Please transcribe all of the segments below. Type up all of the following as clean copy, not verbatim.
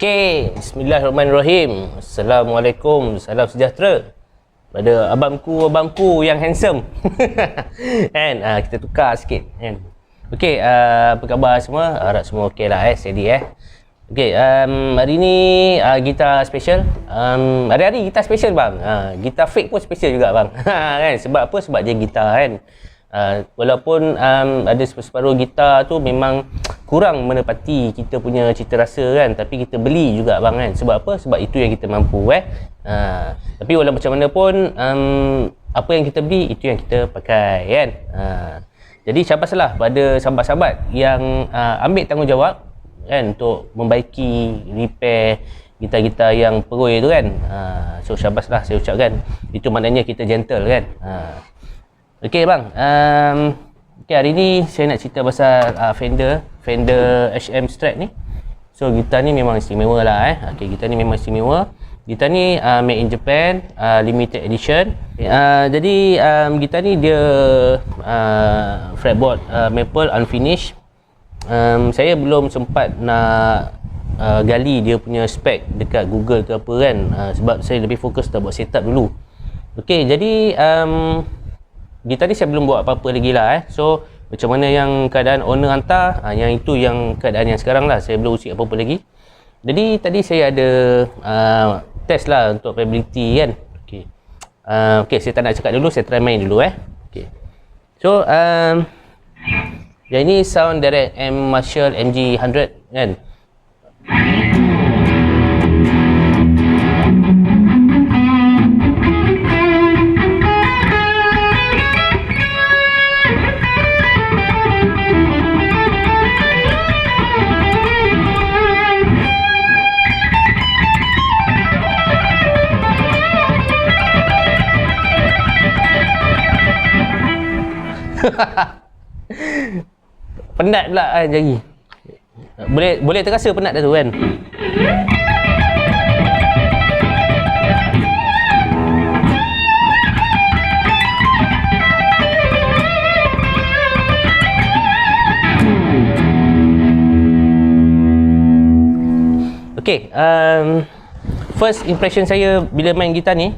Okey, bismillahirrahmanirrahim. Assalamualaikum, salam sejahtera pada abangku yang handsome. Kan? Kita tukar sikit kan. Okey, apa khabar semua? Harap semua okey lah steady Okey, hari ni gitar special. Hari-hari gitar special bang. Gitar fake pun special juga bang. Kan? Sebab apa? Sebab dia gitar kan. Walaupun ada separuh gitar tu memang kurang menepati kita punya cita rasa kan, tapi kita beli juga bang kan. Sebab apa? Sebab itu yang kita mampu tapi walau macam mana pun apa yang kita beli itu yang kita pakai kan. Jadi syabaslah pada sahabat-sahabat yang ambil tanggungjawab kan untuk membaiki, repair gitar-gitar yang peroi tu kan. So syabaslah saya ucapkan. Itu maknanya kita gentle kan. Okey bang, okay, hari ni saya nak cerita pasal Fender HM Strat ni. So gitar ni memang istimewa lah Okay, gitar ni memang istimewa. Gitar ni made in Japan, limited edition. Jadi gitar ni dia fretboard maple unfinished. Saya belum sempat nak gali dia punya spek dekat Google ke apa kan, sebab saya lebih fokus nak buat setup dulu. Okey, jadi gitar ni saya belum buat apa-apa lagi lah So macam mana yang keadaan owner hantar, yang itu yang keadaan yang sekarang lah. Saya belum usik apa-apa lagi. Jadi tadi saya ada test lah untuk playability kan. Okay, saya tak nak cakap dulu, saya try main dulu Okay. So yang ini sound direct M Marshall MG100 kan. Penat pula kan jari. Boleh terasa penat dah tu kan. Okay, first impression saya bila main gitar ni,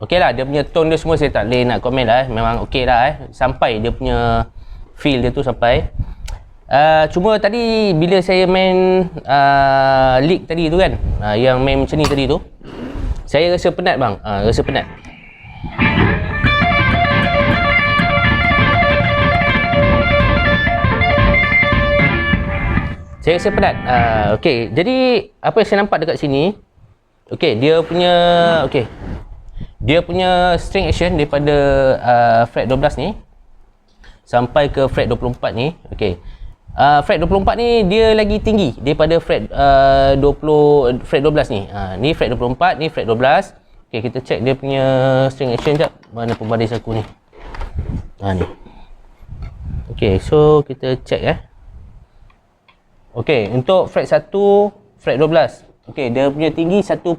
okey lah, dia punya tone dia semua saya tak boleh nak komen lah memang okey lah sampai dia punya feel dia tu sampai. Cuma tadi bila saya main lick tadi tu kan, yang main macam ni tadi tu, saya rasa penat bang, rasa penat. Saya rasa penat. Okey, jadi apa yang saya nampak dekat sini, okey, dia punya string action daripada fret 12 ni sampai ke fret 24 ni. Okey. Fret 24 ni dia lagi tinggi daripada fret 12 ni. Ni fret 24, ni fret 12. Okey, kita check dia punya string action jap. Mana pembaris aku ni? Ni. Okey, so kita check Okey, untuk fret 1, fret 12. Okey, dia punya tinggi 1.5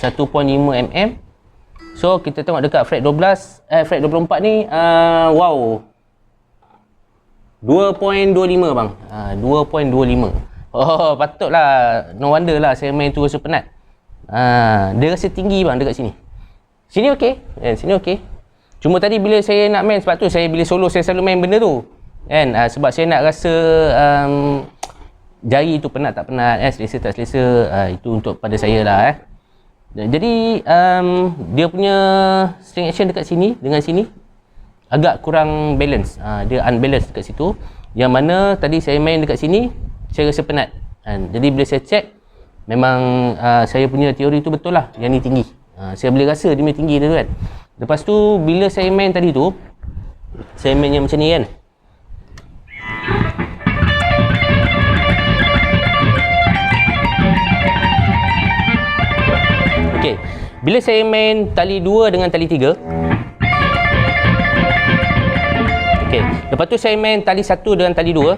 mm. So kita tengok dekat fret 12, fret 24 ni, wow, 2.25 bang. 2.25. Oh, patutlah, no wonder lah saya main tu rasa penat. Dia rasa tinggi bang dekat sini. Sini okey, sini okey. Cuma tadi bila saya nak main, sebab tu saya bila solo saya selalu main benda tu kan, sebab saya nak rasa jari tu penat tak penat, selesa tak selesa, itu untuk pada saya lah Jadi dia punya string action dekat sini dengan sini agak kurang balance. Dia unbalance dekat situ. Yang mana tadi saya main dekat sini saya rasa penat. Jadi bila saya check, memang saya punya teori tu betul lah, yang ni tinggi. Saya boleh rasa dia punya tinggi tu kan. Lepas tu bila saya main tadi tu, saya main yang macam ni kan. Okey, bila saya main tali 2 dengan tali 3. Okey, lepas tu saya main tali 1 dengan tali 2.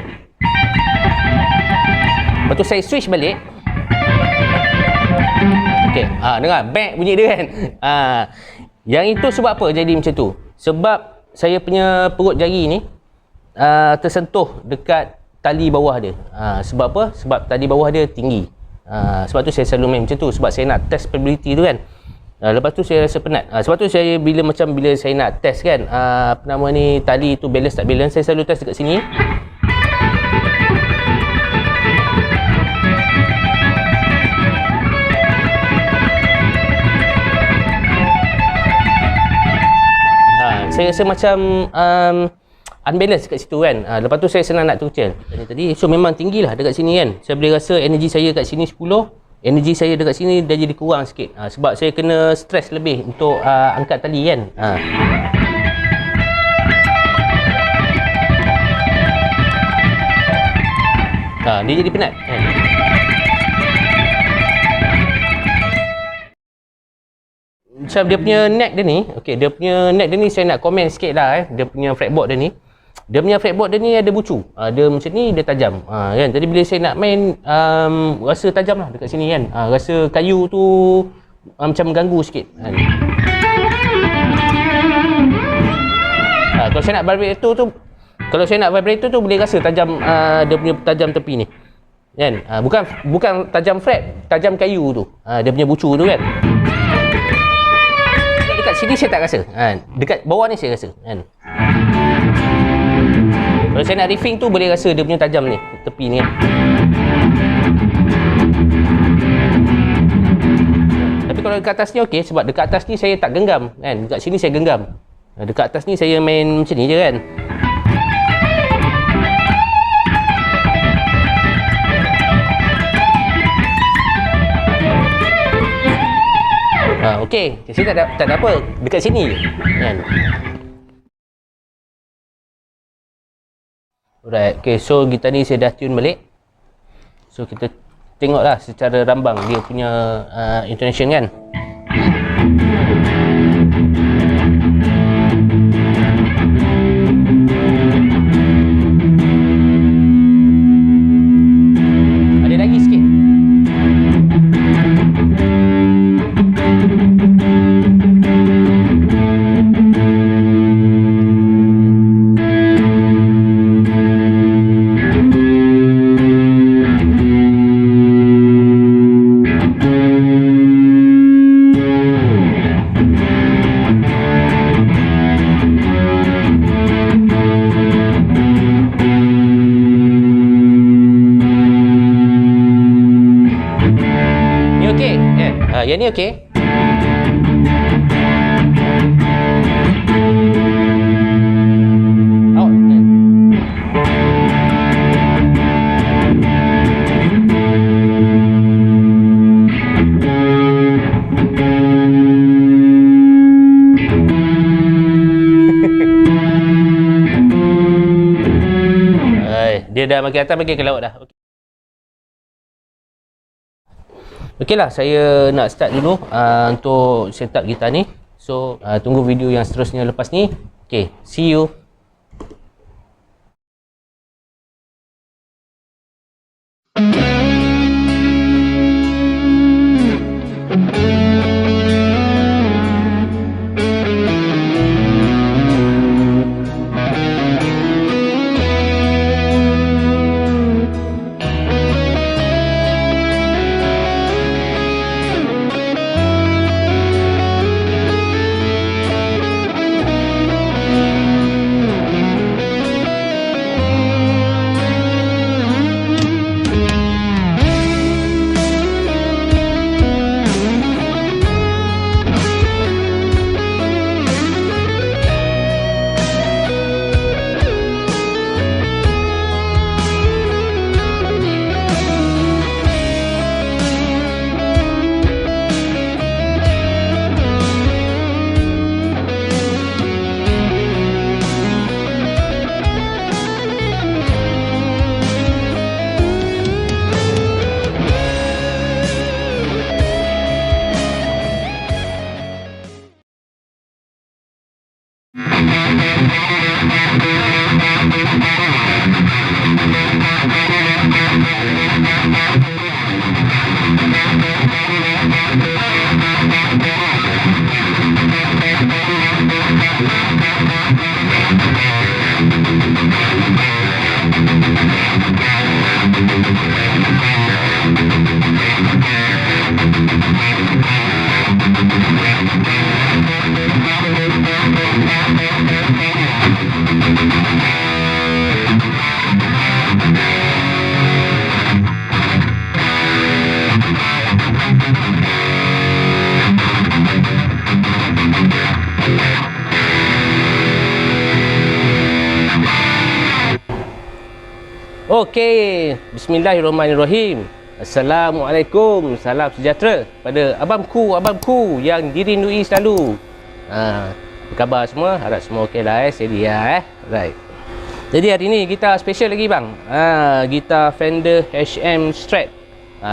Lepas tu saya switch balik. Okey, dengar back bunyi dia kan. Yang itu sebab apa jadi macam tu? Sebab saya punya perut jari ni tersentuh dekat tali bawah dia. Sebab apa? Sebab tali bawah dia tinggi. Sebab tu saya selalu main macam tu, sebab saya nak test stability tu kan. Lepas tu saya rasa penat. Sebab tu saya bila saya nak test kan, apa nama ni, tali tu balance tak balance, saya selalu test dekat sini. Saya rasa macam unbalance kat situ kan. Lepas tu saya senang nak terkecil tadi. So memang tinggilah dekat sini kan. Saya boleh rasa energi saya kat sini 10, energi saya dekat sini dah jadi kurang sikit. Sebab saya kena stress lebih untuk angkat tali kan. Dia jadi penat kan. Macam dia punya neck dia ni, okey, dia punya neck dia ni saya nak komen sikit lah dia punya fretboard dia ni. Dia punya fretboard dia ni ada bucu. Dia macam ni, dia tajam. Kan, tadi bila saya nak main rasa tajam lah dekat sini kan. Rasa kayu tu macam mengganggu sikit kan. Kalau saya nak vibrator tu boleh rasa tajam, dia punya tajam tepi ni. Kan? Bukan tajam fret, tajam kayu tu. Dia punya bucu tu kan. Dekat sini saya tak rasa. Dekat bawah ni saya rasa kan. Kalau saya nak riffing tu boleh rasa dia punya tajam ni, tepi ni kan. Tapi kalau dekat atas ni okey, sebab dekat atas ni saya tak genggam kan. Dekat sini saya genggam. Dekat atas ni saya main macam ni je kan. Okey, saya tak ada apa dekat sini je kan. Alright, okay, so gitar ni saya dah tune balik. So kita tengoklah secara rambang dia punya intonation kan. Ada lagi sikit. Yang ni okey. Dia dah makin atas, makin ke laut dah. Okey lah, saya nak start dulu untuk setup gitar ni. So, tunggu video yang seterusnya lepas ni. Okay, see you. Okey, bismillahirrahmanirrahim. Assalamualaikum, salam sejahtera pada abangku yang dirindui selalu. Apa khabar semua? Harap semua okey lah sedia Right. Jadi hari ni kita special lagi bang. Gitar Fender HM Strat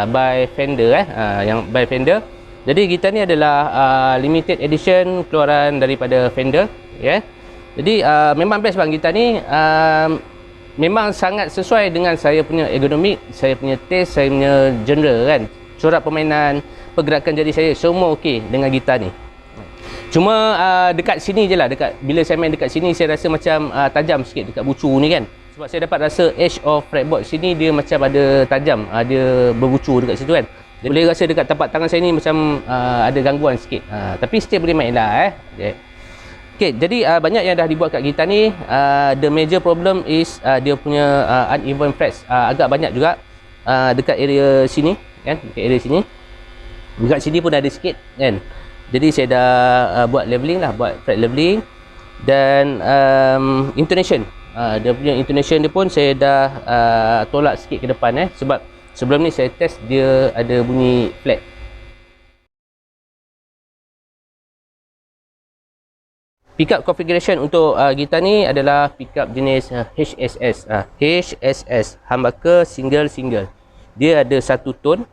by Fender yang by Fender. Jadi gitar ni adalah limited edition keluaran daripada Fender Jadi memang best bang gitar ni. Memang sangat sesuai dengan saya punya ergonomik, saya punya taste, saya punya genre kan. Corak permainan, pergerakan jari saya semua okey dengan gitar ni. Cuma dekat sini je lah, bila saya main dekat sini saya rasa macam tajam sikit dekat bucu ni kan. Sebab saya dapat rasa edge of fretboard sini dia macam ada tajam, ada berbucu dekat situ kan. Dia boleh rasa dekat tapak tangan saya ni macam ada gangguan sikit. Tapi still boleh main lah Okay, jadi banyak yang dah dibuat kat gitar ni. The major problem is dia punya uneven frets. Agak banyak juga dekat area sini kan, dekat area sini. Dekat sini pun ada sikit kan. Jadi saya dah buat leveling lah, buat fret leveling. Dan intonation, dia punya intonation dia pun saya dah tolak sikit ke depan sebab sebelum ni saya test dia ada bunyi flat. Pickup configuration untuk gitar ni adalah pickup jenis HSS. HSS, humbucker single. Dia ada satu tone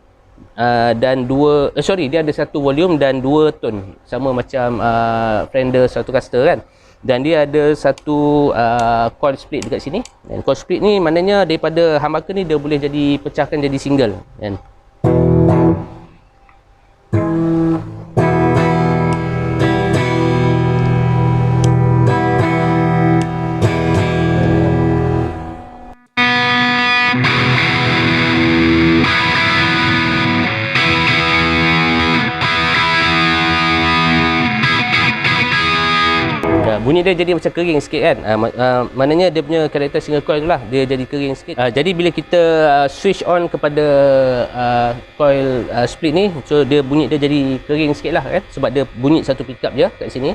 dan dia ada satu volume dan dua tone. Sama macam Fender Stratocaster kan. Dan dia ada satu coil split dekat sini. Dan coil split ni maknanya daripada humbucker ni dia boleh jadi pecahkan jadi single kan. Bunyi dia jadi macam kering sikit kan. Maknanya dia punya karakter single coil tu lah, dia jadi kering sikit. Jadi bila kita switch on kepada coil split ni, so dia bunyi dia jadi kering sikit lah kan, sebab dia bunyi satu pickup je kat sini.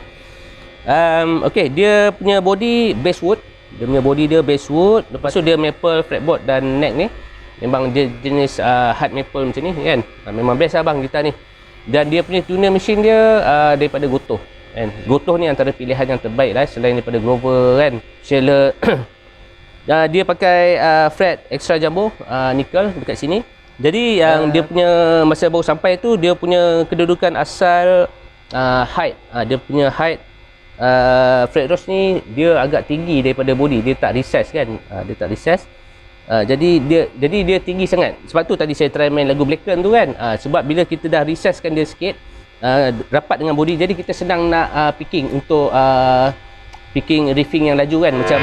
Okay, dia punya body basswood. Dia punya body dia basswood. Lepas tu dia maple fretboard dan neck ni memang dia jenis hard maple macam ni kan. Memang best lah bang gitar ni. Dan dia punya tuner machine dia daripada Gotoh. Gotoh ni antara pilihan yang terbaik lah selain daripada Grover kan, Sheller. Dia pakai fret extra jumbo nickel dekat sini. Jadi yang dia punya masa baru sampai tu, dia punya kedudukan asal height, dia punya height fret rose ni dia agak tinggi daripada body, dia tak recess kan. Dia tak recess. Jadi dia tinggi sangat. Sebab tu tadi saya try main lagu Blacken tu kan. Sebab bila kita dah recesskan dia sikit, rapat dengan body, jadi kita senang nak picking untuk picking riffing yang laju kan, macam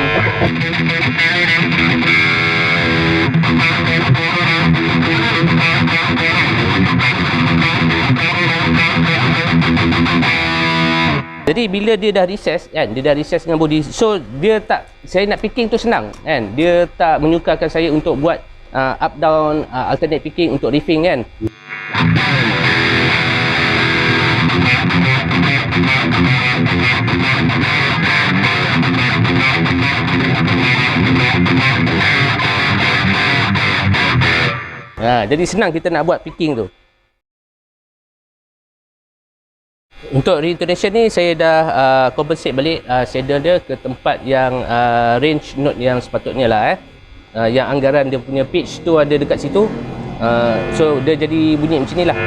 jadi bila dia dah recess kan, dia dah recess dengan body, so dia tak, saya nak picking tu senang kan, dia tak menyukarkan saya untuk buat up down alternate picking untuk riffing kan. Jadi senang kita nak buat picking tu. Untuk reintonation ni saya dah compensate balik saddle dia ke tempat yang range note yang sepatutnya lah yang anggaran dia punya pitch tu ada dekat situ. So dia jadi bunyi macam ni lah.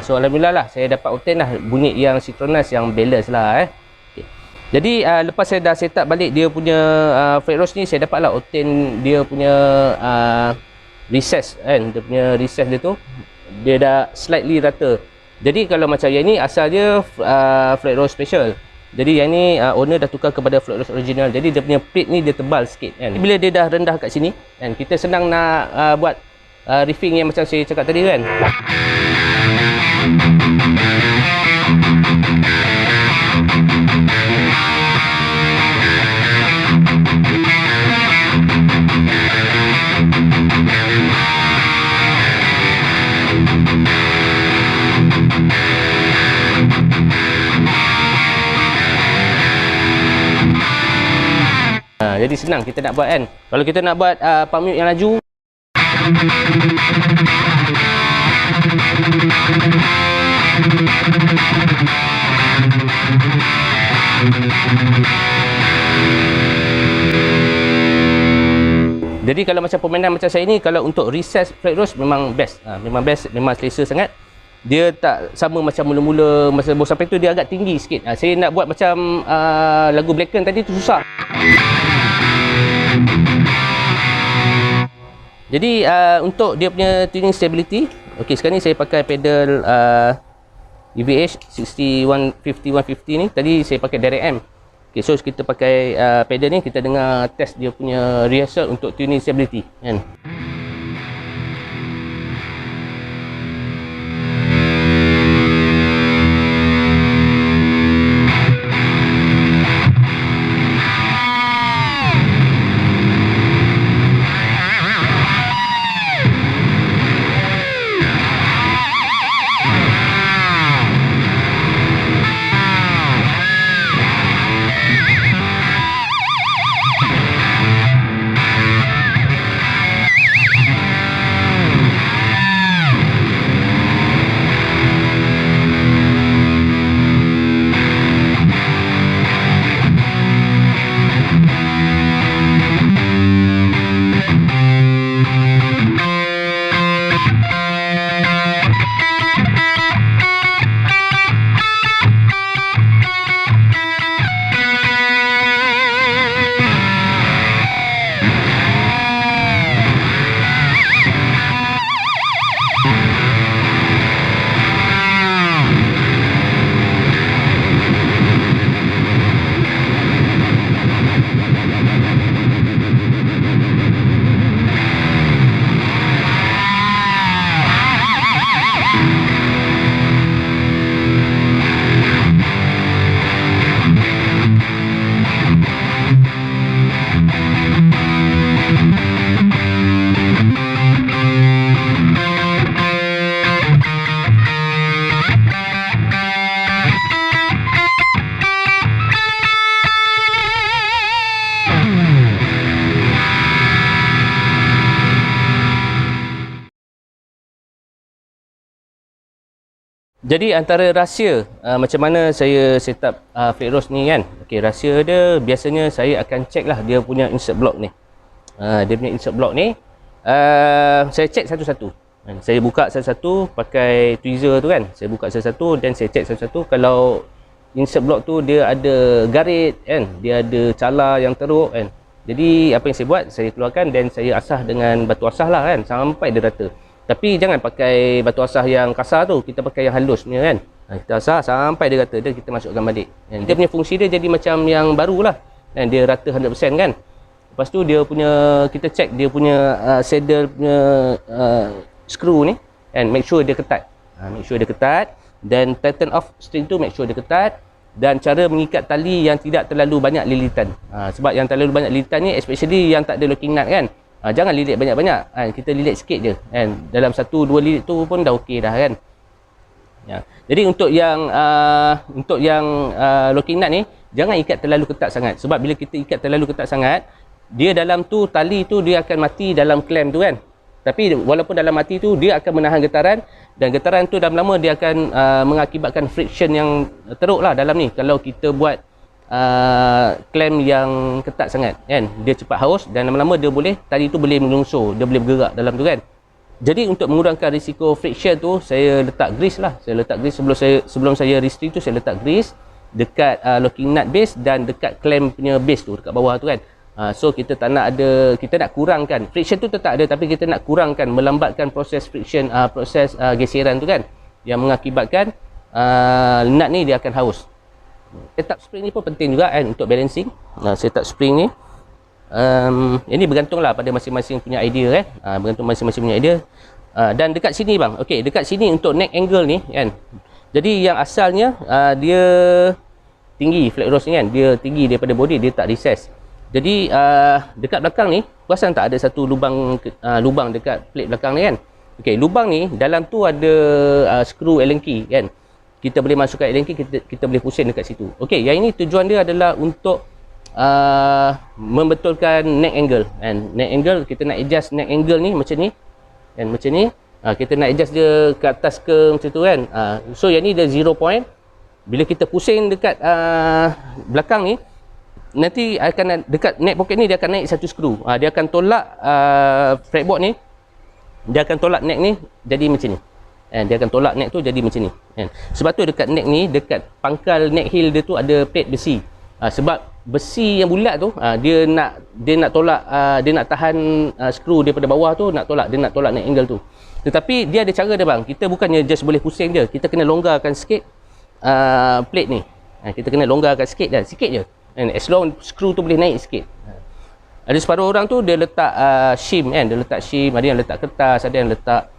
So alhamdulillah lah saya dapat obtain lah bunyi yang synchronous, yang balance lah okay. Jadi lepas saya dah set up balik dia punya fret rose ni, saya dapat lah obtain dia punya recess kan. Dia punya recess dia tu dia dah slightly rata. Jadi kalau macam yang ni asal dia fret rose special. Jadi yang ni owner dah tukar kepada fret rose original. Jadi dia punya plate ni dia tebal sikit kan. Bila dia dah rendah kat sini kan, kita senang nak buat riffing yang macam saya cakap tadi kan. Jadi senang kita nak buat kan. Kalau kita nak buat pump mute yang laju, jadi kalau macam permainan macam saya ni, kalau untuk recess fret rose memang best. Memang best, memang selesa sangat. Dia tak sama macam mula-mula masa bos sampai tu, dia agak tinggi sikit. Saya nak buat macam lagu Blacken tadi tu susah. Jadi untuk dia punya tuning stability, okey, sekarang ni saya pakai pedal EVH 150 ni. Tadi saya pakai direct amp. Okey, so kita pakai pedal ni, kita dengar test dia punya rehearsal untuk tuning stability kan. Jadi antara rahsia macam mana saya set up fret rose ni kan. Okey, rahsia dia biasanya saya akan check lah dia punya insert block ni. Dia punya insert block ni saya check satu-satu. Saya buka satu-satu pakai tweezer tu kan. Saya buka satu-satu dan saya check satu-satu. Kalau insert block tu dia ada garit kan, dia ada cala yang teruk kan. Jadi apa yang saya buat, saya keluarkan dan saya asah dengan batu asah lah kan sampai dia rata. Tapi jangan pakai batu asah yang kasar tu, kita pakai yang halus punya kan. Kita asah sampai dia rata, dan kita masukkan balik. Dan dia punya fungsi dia jadi macam yang baru lah. Dan dia rata 100% kan. Lepas tu dia punya, kita check dia punya saddle punya screw ni. And make sure dia ketat. Make sure dia ketat. Dan pattern of string tu make sure dia ketat. Dan cara mengikat tali yang tidak terlalu banyak lilitan. Sebab yang terlalu banyak lilitan ni, especially yang tak ada locking nut kan. Jangan lilit banyak-banyak, kita lilit sikit je kan. Dalam 1-2 lilit tu pun dah okey dah kan. Ya. Jadi untuk yang locking nut ni, jangan ikat terlalu ketat sangat. Sebab bila kita ikat terlalu ketat sangat, dia dalam tu, tali tu dia akan mati dalam clamp tu kan. Tapi walaupun dalam mati tu, dia akan menahan getaran. Dan getaran tu dalam lama dia akan mengakibatkan friction yang teruk lah dalam ni. Kalau kita buat clamp yang ketat sangat kan, dia cepat haus dan lama-lama dia boleh, tali tu boleh melungsur, dia boleh bergerak dalam tu kan. Jadi untuk mengurangkan risiko friction tu, saya letak grease lah. Saya letak grease sebelum saya restring tu, saya letak grease dekat locking nut base dan dekat clamp punya base tu dekat bawah tu kan. So kita tak nak ada, kita nak kurangkan friction tu tetap ada, tapi kita nak kurangkan, melambatkan proses friction, proses geseran tu kan, yang mengakibatkan nut ni dia akan haus. Setup spring ni pun penting juga kan untuk balancing. Setup spring ni ini bergantunglah pada masing-masing punya idea kan. Bergantung masing-masing punya idea. Dan dekat sini bang, okey, dekat sini untuk neck angle ni kan. Jadi yang asalnya dia tinggi, flat rose ni kan, dia tinggi daripada body, dia tak recess. Jadi dekat belakang ni perasan tak ada satu lubang dekat plate belakang ni kan. Okey, lubang ni dalam tu ada skru Allen key kan. Kita boleh masukkan Allen key, kita boleh pusing dekat situ. Okey, yang ini tujuan dia adalah untuk membetulkan neck angle kan. Neck angle, kita nak adjust neck angle ni macam ni kan, macam ni. Kita nak adjust dia ke atas ke macam tu kan. So yang ni dia 0 point. Bila kita pusing dekat belakang ni, nanti akan dekat neck pocket ni dia akan naik satu skru. Dia akan tolak fretboard ni, dia akan tolak neck ni jadi macam ni. Dia akan tolak neck tu jadi macam ni kan. Sebab tu dekat neck ni, dekat pangkal neck heel dia tu ada plate besi. Sebab besi yang bulat tu dia nak tolak, dia nak tahan skru daripada bawah tu, dia nak tolak neck angle tu. Tetapi dia ada cara dia bang. Kita bukannya just boleh pusing je, kita kena longgarkan sikit plate ni. Kita kena longgarkan sikit je. And as long skru tu boleh naik sikit. Ada separuh orang tu dia letak shim kan, dia letak shim, ada yang letak kertas, ada yang letak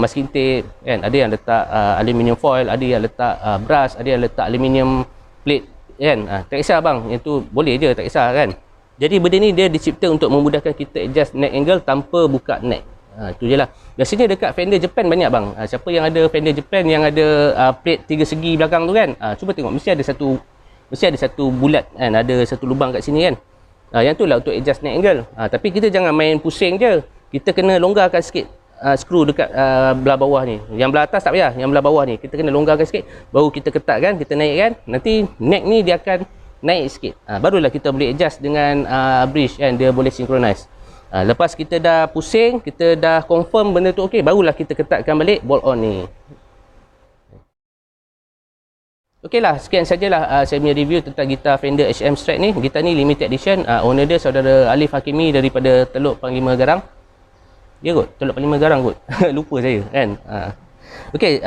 masking tape kan, ada yang letak aluminium foil, ada yang letak brass, ada yang letak aluminium plate kan. Tak kisah bang, yang tu boleh je, tak kisah kan. Jadi benda ni dia dicipta untuk memudahkan kita adjust neck angle tanpa buka neck. Itu je lah. Biasanya dekat fender Japan banyak bang. Siapa yang ada fender Japan yang ada plate 3 segi belakang tu kan, cuba tengok, mesti ada satu bulat kan, ada satu lubang kat sini kan. Yang tu lah untuk adjust neck angle. Tapi kita jangan main pusing je, kita kena longgarkan sikit skru dekat belah bawah ni. Yang belah atas tak payah, yang belah bawah ni kita kena longgarkan sikit, baru kita ketatkan, kita naikkan, nanti neck ni dia akan naik sikit. Barulah kita boleh adjust dengan bridge kan, dia boleh synchronize. Lepas kita dah pusing, kita dah confirm benda tu okey, barulah kita ketatkan balik bolt on ni. Okeylah, sekian sajalah saya punya review tentang gitar Fender HM Strat ni. Gitar ni limited edition. Owner dia saudara Alif Hakimi daripada Teluk Panglima Garang. Ya kot, Teluk Panglima Garang kot. Lupa saya kan. Okey,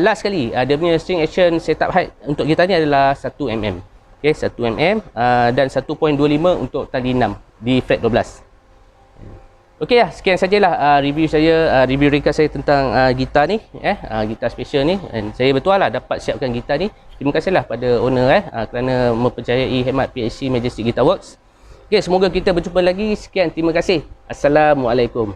last sekali, dia punya string action setup height untuk gitar ni adalah 1mm. Okey, 1mm dan 1.25 untuk tali 6 di fret 12. Okey lah, sekian sajalah review saya, review ringkas saya tentang gitar ni, gitar special ni. Dan saya betul lah dapat siapkan gitar ni. Terima kasihlah pada owner kerana mempercayai Hemat PHC Majestic Guitar Works. Okey, semoga kita berjumpa lagi. Sekian, terima kasih. Assalamualaikum.